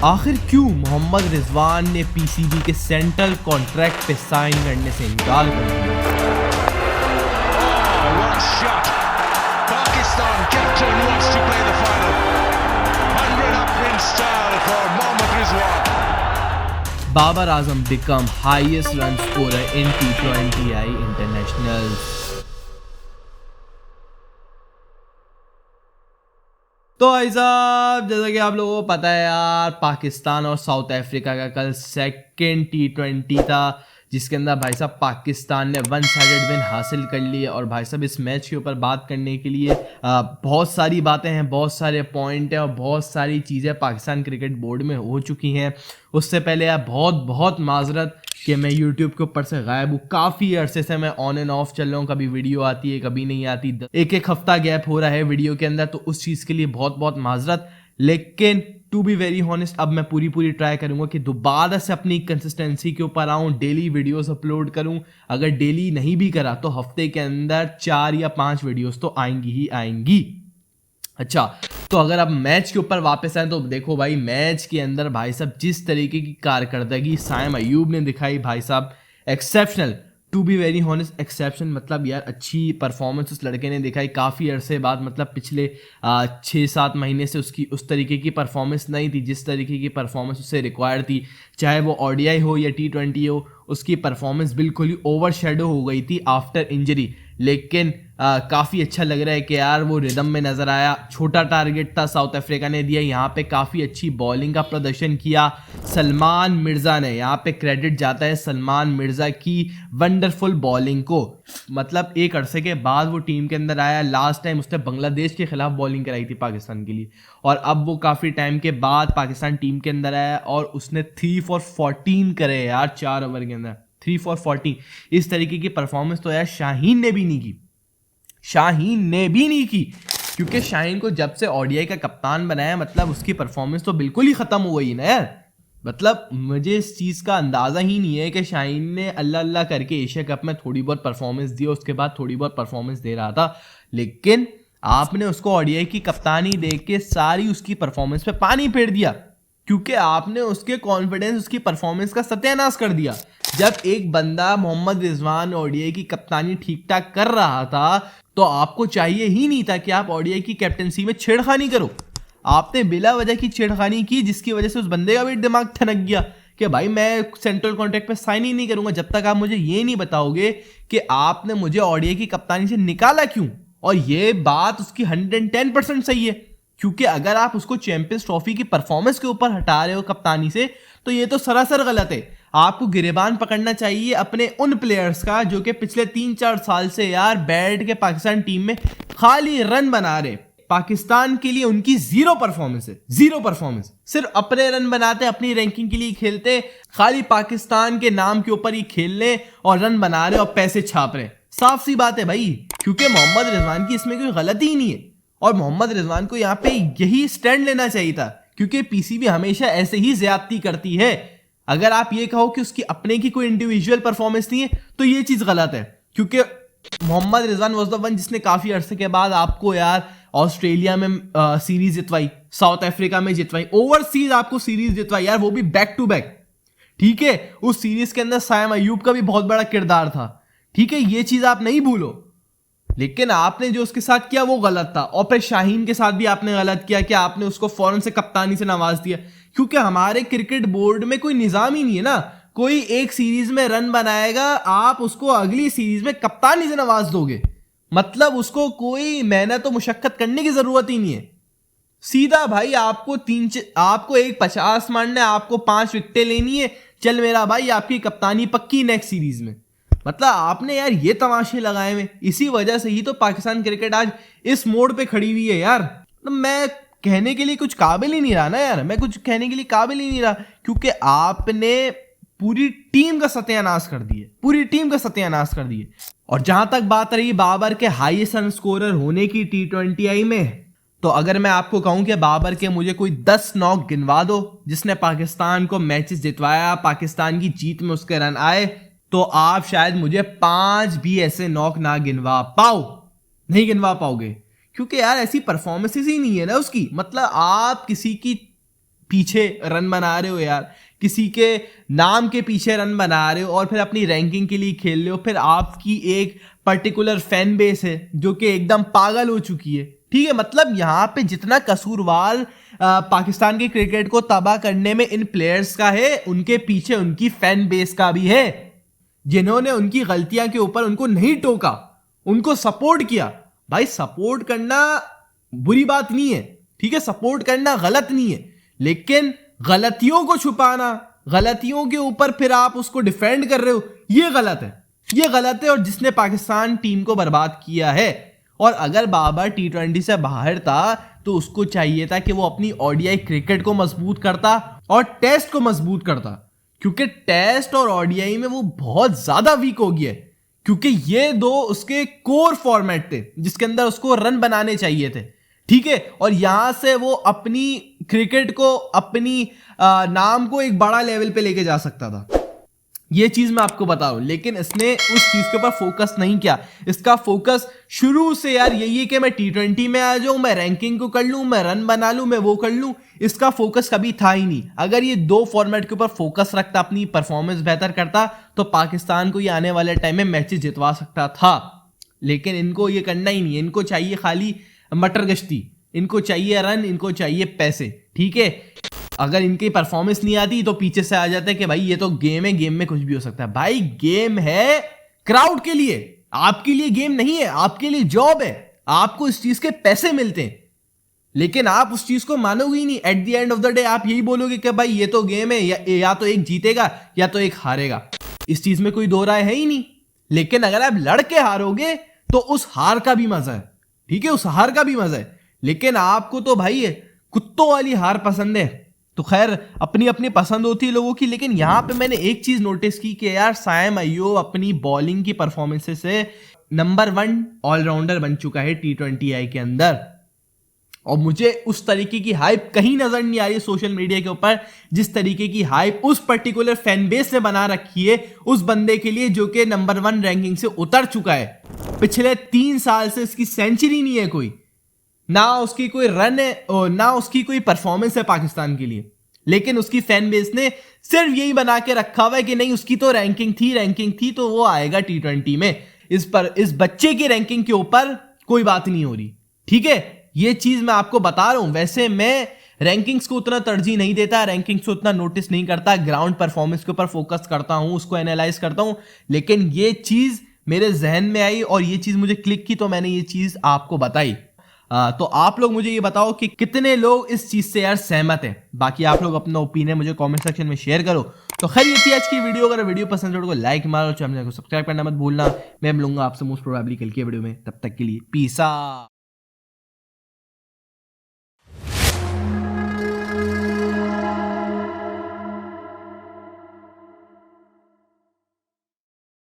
आखिर क्यों मोहम्मद रिजवान ने पीसीबी के सेंट्रल कॉन्ट्रैक्ट पे साइन करने से इनकार कर दिया? Babar Azam become highest run scorer in T20I international. तो भाई साहब, जैसा कि आप लोगों को पता है यार, पाकिस्तान और साउथ अफ्रीका का कल सेकंड T20 था, जिसके अंदर भाई साहब पाकिस्तान ने 1 साइडेड विन हासिल कर ली है। और भाई साहब इस मैच के ऊपर बात करने के लिए बहुत सारी बातें हैं, बहुत सारे पॉइंट हैं और बहुत सारी चीज़ें पाकिस्तान क्रिकेट बोर्ड में हो चुकी हैं। उससे पहले यार बहुत माजरत कि मैं YouTube के ऊपर से गायब हूँ। काफ़ी अरसे से मैं ऑन एंड ऑफ चल रहा हूँ, कभी वीडियो आती है कभी नहीं आती, एक हफ्ता गैप हो रहा है वीडियो के अंदर, तो उस चीज़ के लिए बहुत माजरत। लेकिन टू बी वेरी हॉनेस्ट, अब मैं पूरी ट्राई करूंगा कि दोबारा से अपनी कंसिस्टेंसी के ऊपर आऊँ, डेली वीडियोस अपलोड करूं। अगर डेली नहीं भी करा तो हफ्ते के अंदर 4 या 5 वीडियोस तो आएंगी ही आएंगी। अच्छा, तो अगर अब मैच के ऊपर वापस आए तो देखो भाई, मैच के अंदर भाई साहब जिस तरीके की कारकर्दगी साइम अयूब ने दिखाई भाई साहब, exceptional, to be very honest exception. मतलब यार अच्छी परफॉर्मेंस उस लड़के ने दिखाई काफ़ी अरसे बाद, मतलब पिछले 6-7 महीने से उसकी उस तरीके की परफॉर्मेंस नहीं थी जिस तरीके की परफॉर्मेंस उससे रिक्वायर्ड थी। चाहे वो ODI हो या T20 हो, उसकी परफॉर्मेंस बिल्कुल ही ओवर शेडो हो गई थी आफ्टर इंजरी। लेकिन काफ़ी अच्छा लग रहा है कि यार वो रिदम में नज़र आया। छोटा टारगेट था साउथ अफ्रीका ने दिया, यहाँ पे काफ़ी अच्छी बॉलिंग का प्रदर्शन किया सलमान मिर्ज़ा ने। यहाँ पे क्रेडिट जाता है सलमान मिर्ज़ा की वंडरफुल बॉलिंग को। मतलब एक अरसे के बाद वो टीम के अंदर आया। लास्ट टाइम उसने बांग्लादेश के खिलाफ बॉलिंग कराई थी पाकिस्तान के लिए, और अब वो काफ़ी टाइम के बाद पाकिस्तान टीम के अंदर आया और उसने 3 for 14 करे यार 4 ओवर के अंदर, 3 for 14। इस तरीके की परफॉर्मेंस तो यार शाहीन ने भी नहीं की, क्योंकि शाहीन को जब से ODI का कप्तान बनाया, मतलब उसकी परफॉर्मेंस तो बिल्कुल ही खत्म हो गई ना यार। मतलब मुझे इस चीज़ का अंदाज़ा ही नहीं है कि शाहीन ने अल्लाह करके एशिया कप में थोड़ी बहुत परफॉर्मेंस दी, उसके बाद थोड़ी बहुत परफॉर्मेंस दे रहा था, लेकिन आपने उसको ODI की कप्तानी दे के सारी उसकी परफॉर्मेंस पे पानी फेर दिया, क्योंकि आपने उसके कॉन्फिडेंस, उसकी परफॉर्मेंस का सत्यानाश कर दिया। जब एक बंदा मोहम्मद रिजवान ODI की कप्तानी ठीक ठाक कर रहा था तो आपको चाहिए ही नहीं था कि आप ODI की कैप्टनसी में छेड़खानी करो। आपने बिला वजह की छेड़खानी की, जिसकी वजह से उस बंदे का भी दिमाग ठनक गया कि भाई मैं सेंट्रल कॉन्ट्रैक्ट पे साइन ही नहीं करूंगा जब तक आप मुझे ये नहीं बताओगे कि आपने मुझे ODI की कप्तानी से निकाला क्यों। और ये बात उसकी 110% सही है, क्योंकि अगर आप उसको चैंपियंस ट्रॉफी की परफॉर्मेंस के ऊपर हटा रहे हो कप्तानी से, तो ये तो सरासर गलत है। आपको गिरेबान पकड़ना चाहिए अपने उन प्लेयर्स का जो कि पिछले 3-4 साल से यार बैठ के पाकिस्तान टीम में खाली रन बना रहे। पाकिस्तान के लिए उनकी जीरो परफॉर्मेंस है, जीरो परफॉर्मेंस। सिर्फ अपने रन बनाते, अपनी रैंकिंग के लिए खेलते, खाली पाकिस्तान के नाम के ऊपर ही खेलने और रन बना रहे और पैसे छाप रहे। साफ सी बात है भाई, क्योंकि मोहम्मद रिजवान की इसमें कोई गलती ही नहीं है और मोहम्मद रिजवान को यहाँ पे यही स्टैंड लेना चाहिए था, क्योंकि पीसीबी हमेशा ऐसे ही ज्यादती करती है। अगर आप ये कहो कि उसकी अपने की कोई इंडिविजुअल परफॉर्मेंस नहीं है तो ये चीज गलत है, क्योंकि Mohammad Rizwan was the one जिसने काफी अरसे के बाद आपको यार ऑस्ट्रेलिया में सीरीज जितवाई, साउथ अफ्रीका में जितवाई, ओवरसीज आपको सीरीज जितवाई यार, वो भी बैक टू बैक। ठीक है, उस सीरीज के अंदर साइम अयूब का भी बहुत बड़ा किरदार था। ठीक है, ये चीज आप नहीं भूलो, लेकिन आपने जो उसके साथ किया वो गलत था। और फिर शाहीन के साथ भी आपने गलत किया कि आपने उसको फौरन से कप्तानी से नवाज दिया, क्योंकि हमारे क्रिकेट बोर्ड में कोई निजाम ही नहीं है ना। कोई एक सीरीज में रन बनाएगा, आप उसको अगली सीरीज में कप्तानी से नवाज दोगे, मतलब उसको कोई मेहनत तो मुशक्कत करने की जरूरत ही नहीं है। सीधा भाई आपको एक 50 मारना है, आपको 5 विकेटें लेनी है, चल मेरा भाई आपकी कप्तानी पक्की नेक्स्ट सीरीज में। मतलब आपने यार ये तमाशे लगाए हुए, इसी वजह से ही तो पाकिस्तान क्रिकेट आज इस मोड़ पे खड़ी हुई है यार। तो मैं कहने के लिए कुछ काबिल ही नहीं रहा ना यार, मैं कुछ कहने के लिए काबिल ही नहीं रहा, क्योंकि आपने पूरी टीम का सत्यानाश कर दिए, पूरी टीम का सत्यानाश कर दिए। और जहां तक बात रही बाबर के हाईएस्ट रन स्कोरर होने की T20I में, तो अगर मैं आपको कहूं कि बाबर के मुझे कोई 10 नॉक गिनवा दो जिसने पाकिस्तान को मैचेस जितवाया, पाकिस्तान की जीत में उसके रन आए, तो आप शायद मुझे 5 भी ऐसे नॉक ना गिनवा पाओ, नहीं गिनवा पाओगे, क्योंकि यार ऐसी परफॉर्मेंसेस ही नहीं है ना उसकी। मतलब आप किसी की पीछे रन बना रहे हो यार, किसी के नाम के पीछे रन बना रहे हो और फिर अपनी रैंकिंग के लिए खेल रहे हो। फिर आपकी एक पर्टिकुलर फैन बेस है जो कि एकदम पागल हो चुकी है, ठीक है। मतलब यहाँ पे जितना कसूरवार पाकिस्तान के क्रिकेट को तबाह करने में इन प्लेयर्स का है, उनके पीछे उनकी फैन बेस का भी है, जिन्होंने उनकी गलतियां के ऊपर उनको नहीं टोका, उनको सपोर्ट किया। भाई सपोर्ट करना बुरी बात नहीं है, ठीक है, सपोर्ट करना गलत नहीं है, लेकिन गलतियों को छुपाना, गलतियों के ऊपर फिर आप उसको डिफेंड कर रहे हो, ये गलत है, ये गलत है। और जिसने पाकिस्तान टीम को बर्बाद किया है, और अगर बाबर T20 से बाहर था तो उसको चाहिए था कि वो अपनी ओडीआई क्रिकेट को मजबूत करता और टेस्ट को मजबूत करता, क्योंकि टेस्ट और ओडीआई में वो बहुत ज्यादा वीक हो गया है, क्योंकि ये दो उसके कोर फॉर्मेट थे जिसके अंदर उसको रन बनाने चाहिए थे, ठीक है। और यहां से वो अपनी क्रिकेट को, अपनी नाम को एक बड़ा लेवल पे लेके जा सकता था, ये चीज मैं आपको बता रहा हूं। लेकिन इसने उस चीज के ऊपर फोकस नहीं किया। इसका फोकस शुरू से यार यही है कि मैं T20 में आ जाऊं, मैं रैंकिंग को कर लूं, मैं रन बना लूं, मैं वो कर लूं। इसका फोकस कभी था ही नहीं। अगर ये दो फॉर्मेट के ऊपर फोकस रखता, अपनी परफॉर्मेंस बेहतर करता, तो पाकिस्तान को ये आने वाले टाइम में मैचेस जितवा सकता था। लेकिन इनको ये करना ही नहीं है, इनको चाहिए खाली मटर गश्ती, इनको चाहिए रन, इनको चाहिए पैसे, ठीक है। अगर इनकी परफॉर्मेंस नहीं आती तो पीछे से आ जाता है कि भाई ये तो गेम है, गेम में कुछ भी हो सकता है। भाई गेम है क्राउड के लिए, आपके लिए गेम नहीं है, आपके लिए जॉब है, आपको इस चीज के पैसे मिलते हैं। लेकिन आप उस चीज को मानोगे ही नहीं। At the end of the day आप यही बोलोगे कि भाई ये तो गेम है, या तो एक जीतेगा या तो एक हारेगा, इस चीज में कोई दो राय है ही नहीं। लेकिन अगर आप लड़के हारोगे तो उस हार का भी मजा है, ठीक है, उस हार का भी मजा है। लेकिन आपको तो भाई कुत्तों वाली हार पसंद है। तो खैर अपनी अपनी पसंद होती है लोगों की। लेकिन यहां पे मैंने एक चीज नोटिस की कि यार साइम अय्यूब अपनी बॉलिंग की परफॉर्मेंसेस से नंबर 1 ऑलराउंडर बन चुका है T20I के अंदर। और मुझे उस तरीके की हाइप कहीं नजर नहीं आ रही है सोशल मीडिया के ऊपर, जिस तरीके की हाइप उस पर्टिकुलर फैन बेस ने बना रखी है उस बंदे के लिए जो कि नंबर 1 रैंकिंग से उतर चुका है। पिछले 3 साल से इसकी सेंचुरी नहीं है कोई, ना उसकी कोई रन है और ना उसकी कोई परफॉर्मेंस है पाकिस्तान के लिए। लेकिन उसकी फैन बेस ने सिर्फ यही बना के रखा हुआ है कि नहीं उसकी तो रैंकिंग थी तो वो आएगा T20 में। इस बच्चे की रैंकिंग के ऊपर कोई बात नहीं हो रही, ठीक है। ये चीज मैं आपको बता रहा हूं। वैसे मैं रैंकिंग्स को उतना तरजीह नहीं देता, रैंकिंग्स को उतना नोटिस नहीं करता, ग्राउंड परफॉर्मेंस के ऊपर फोकस करता हूं, उसको एनालाइज करता हूं। लेकिन ये चीज मेरे जहन में आई और ये चीज मुझे क्लिक की, तो मैंने ये चीज आपको बताई। तो आप लोग मुझे ये बताओ कि कितने लोग इस चीज से यार सहमत हैं। बाकी आप लोग अपना ओपिनियन मुझे कमेंट सेक्शन में शेयर करो। तो खैर ये थी आज की वीडियो। अगर वीडियो पसंद है तो लाइक मारो, चैनल को सब्सक्राइब करना मत भूलना। मैं मिलूंगा आपसे मोस्ट प्रोबेबली कल की वीडियो में। तब तक के लिए पीस आउट।